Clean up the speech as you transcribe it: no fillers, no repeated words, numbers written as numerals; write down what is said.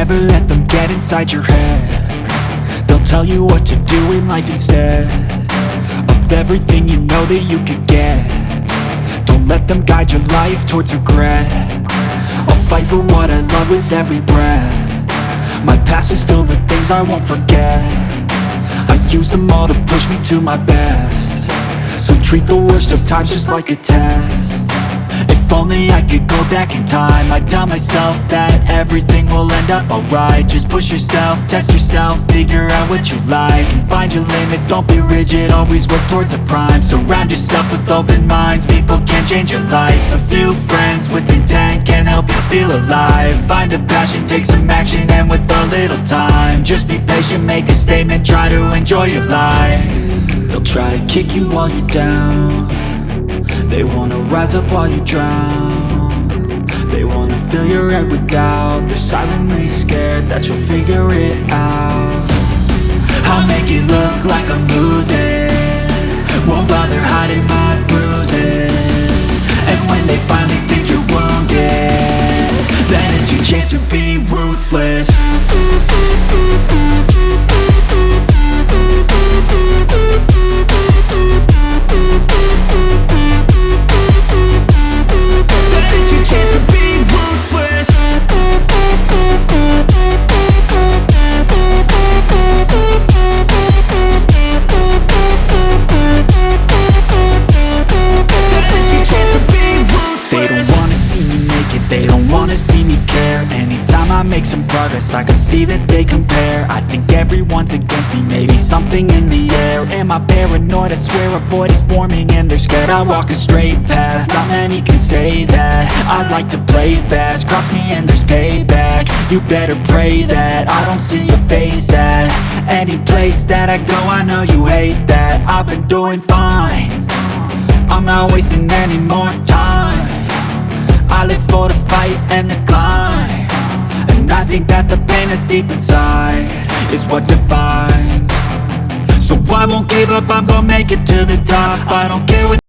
never let them get inside your head. They'll tell you what to do in life instead of everything you know that you could get. Don't let them guide your life towards regret. I'll fight for what I love with every breath. My past is filled with things I won't forget. I use them all to push me to my best. So treat the worst of times just like a test. If only I could go back in time, I'd tell myself that everything will end up alright. Just push yourself, test yourself, figure out what you like, and find your limits, don't be rigid, always work towards a prime. Surround yourself with open minds, people can change your life. A few friends with intent can help you feel alive. Find a passion, take some action, and with a little time, just be patient, make a statement, try to enjoy your life. They'll try to kick you while you're down. They wanna rise up while you drown. They wanna fill your head with doubt. They're silently scared that you'll figure it out. I'll make it look like I'm losing, won't bother hiding my bruises. And when they finally think you're wounded, then it's your chance to be ruthless. They don't wanna see me care. Anytime I make some progress, I can see that they compare. I think everyone's against me, maybe something in the air. Am I paranoid? I swear a void is forming and they're scared I walk a straight path. Not many can say that. I like to play fast, cross me and there's payback. You better pray that I don't see your face at any place that I go. I know you hate that. I've been doing fine, I'm not wasting any more time. I live for the fight and the climb, and I think that the pain that's deep inside is what defines. So I won't give up, I'm gonna make it to the top. I don't care what